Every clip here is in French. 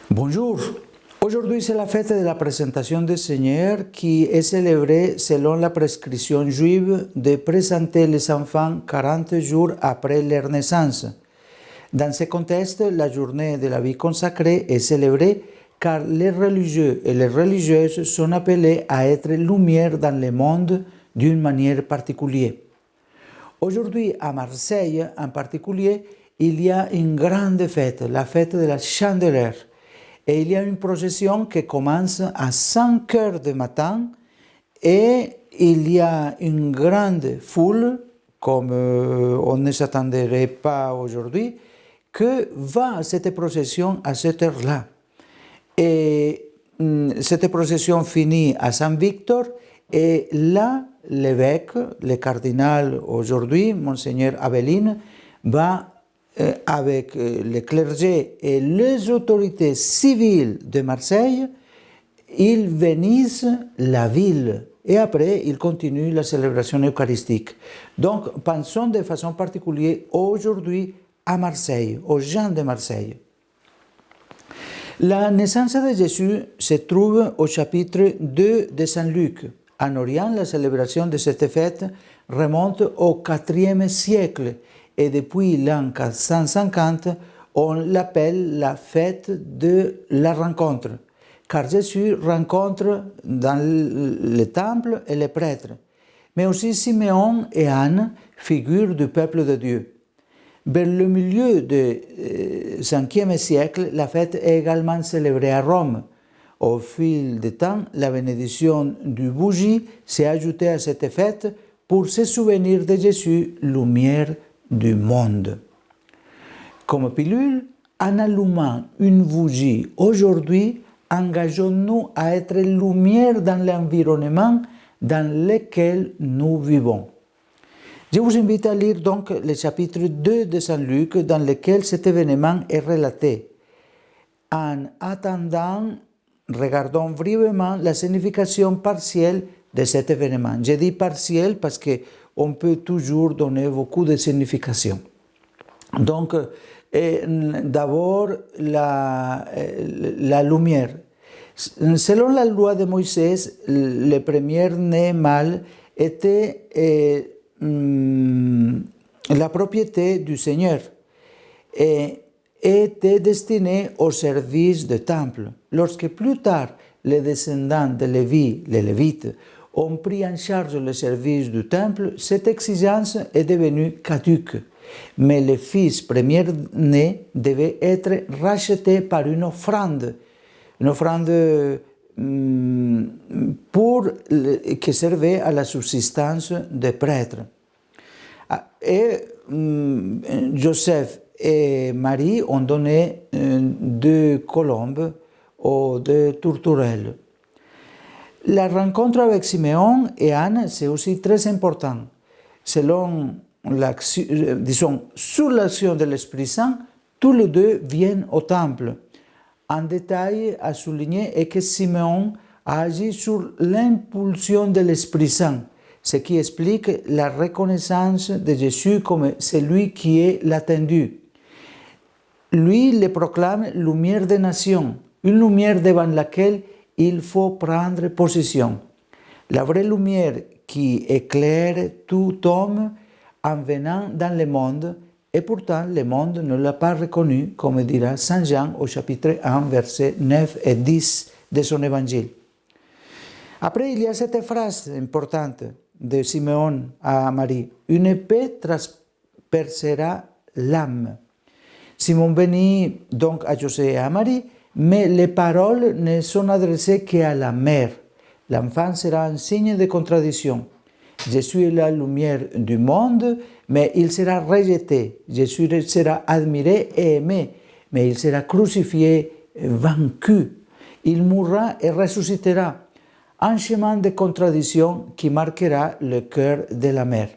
Bonjour, aujourd'hui c'est la fête de la présentation du Seigneur qui est célébrée selon la prescription juive de présenter les enfants 40 jours après leur naissance. Dans ce contexte, la journée de la vie consacrée est célébrée car les religieux et les religieuses sont appelés à être lumière dans le monde d'une manière particulière. Aujourd'hui, à Marseille en particulier, il y a une grande fête, la fête de la Chandeleur. Et il y a une procession qui commence à 5 heures du matin et il y a une grande foule, comme on ne s'attendrait pas aujourd'hui, que va à cette procession à cette heure-là. Et cette procession finit à Saint-Victor et là, l'évêque, le cardinal aujourd'hui, Monseigneur Aveline, va avec le clergé et les autorités civiles de Marseille, ils bénissent la ville et après ils continuent la célébration eucharistique. Donc pensons de façon particulière aujourd'hui à Marseille, aux gens de Marseille. La naissance de Jésus se trouve au chapitre 2 de Saint Luc. En Orient, la célébration de cette fête remonte au IVe siècle et depuis l'an 450, on l'appelle la fête de la rencontre, car Jésus rencontre dans le temple et les prêtres, mais aussi Simeon et Anne, figures du peuple de Dieu. Vers le milieu du Ve siècle, la fête est également célébrée à Rome. Au fil du temps, la bénédiction du bougie s'est ajoutée à cette fête pour se souvenir de Jésus, lumière du monde. Comme pilule, en allumant une bougie aujourd'hui, engageons-nous à être lumière dans l'environnement dans lequel nous vivons. Je vous invite à lire donc le chapitre 2 de Saint Luc dans lequel cet événement est relaté. En attendant, regardons brièvement la signification partielle de cet événement. Je dis partielle parce qu'on peut toujours donner beaucoup de signification. Donc, d'abord, la lumière. Selon la loi de Moïse, le premier-né mâle était la propriété du Seigneur et était destiné au service du temple. Lorsque plus tard, les descendants de Lévi, les Lévites, ont pris en charge le service du temple, cette exigence est devenue caduque. Mais le fils premier-né devait être racheté par une offrande qui servait à la subsistance des prêtres. Et Joseph et Marie ont donné 2 colombes ou 2 tourterelles. La rencontre avec Simeon et Anne, c'est aussi très important. Sous l'action de l'Esprit Saint, tous les deux viennent au temple. Un détail à souligner est que Simeon a agi sur l'impulsion de l'Esprit Saint, ce qui explique la reconnaissance de Jésus comme celui qui est l'attendu. Lui le proclame lumière des nations, une lumière devant laquelle il faut prendre position. La vraie lumière qui éclaire tout homme en venant dans le monde, et pourtant le monde ne l'a pas reconnu, comme dira Saint Jean au chapitre 1, versets 9 et 10 de son évangile. Après, il y a cette phrase importante de Simeon à Marie. Une épée transpercera l'âme. Simon bénit donc à José et à Marie, mais les paroles ne sont adressées qu'à la mère. L'enfant sera un signe de contradiction. Jésus est la lumière du monde, mais il sera rejeté. Jésus sera admiré et aimé, mais il sera crucifié, vaincu. Il mourra et ressuscitera. Un chemin de contradiction qui marquera le cœur de la mère.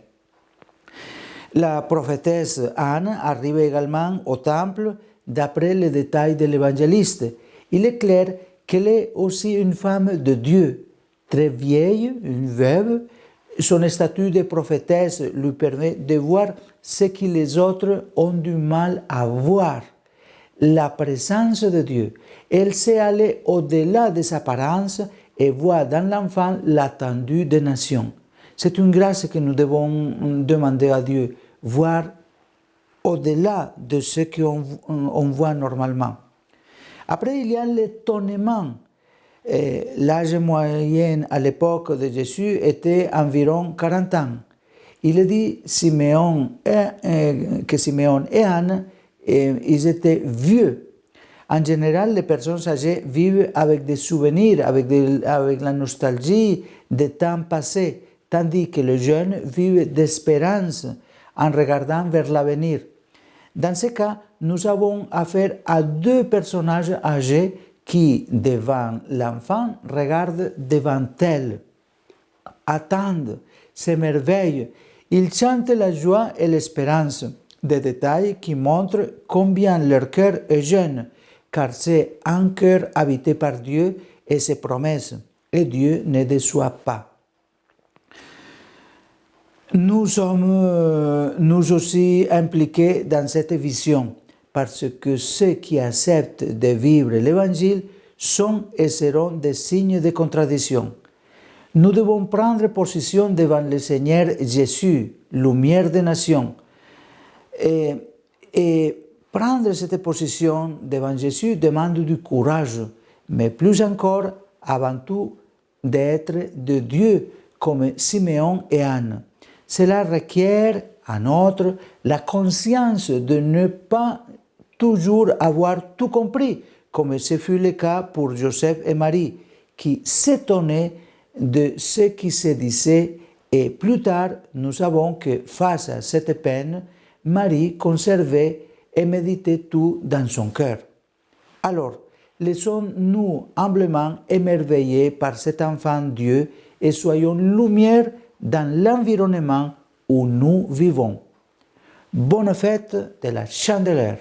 La prophétesse Anne arrive également au temple d'après les détails de l'évangéliste. Il est clair qu'elle est aussi une femme de Dieu. très vieille, une veuve. Son statut de prophétesse lui permet de voir ce que les autres ont du mal à voir, la présence de Dieu. Elle sait aller au-delà des apparences et voit dans l'enfant l'attendu des nations. C'est une grâce que nous devons demander à Dieu, voir au-delà de ce qu'on voit normalement. Après, il y a l'étonnement. L'âge moyen à l'époque de Jésus était environ 40 ans. Il est dit que Simeon et Anne, ils étaient vieux. En général, les personnes âgées vivent avec des souvenirs, avec la nostalgie des temps passés, tandis que les jeunes vivent d'espérance en regardant vers l'avenir. Dans ce cas, nous avons affaire à deux personnages âgés qui, devant l'enfant, regardent devant elle, attendent, s'émerveillent. Ils chantent la joie et l'espérance, des détails qui montrent combien leur cœur est jeune, car c'est un cœur habité par Dieu et ses promesses, et Dieu ne déçoit pas. Nous sommes nous aussi impliqués dans cette vision, parce que ceux qui acceptent de vivre l'Évangile sont et seront des signes de contradiction. Nous devons prendre position devant le Seigneur Jésus, lumière des nations. Et prendre cette position devant Jésus demande du courage, mais plus encore, avant tout, d'être de Dieu, comme Simeon et Anne. Cela requiert, en outre, la conscience de ne pas toujours avoir tout compris, comme ce fut le cas pour Joseph et Marie, qui s'étonnaient de ce qui se disait, et plus tard, nous savons que face à cette peine, Marie conservait et méditait tout dans son cœur. Alors, laissons-nous humblement émerveiller par cet enfant Dieu et soyons lumière dans l'environnement où nous vivons. Bonne fête de la Chandeleur.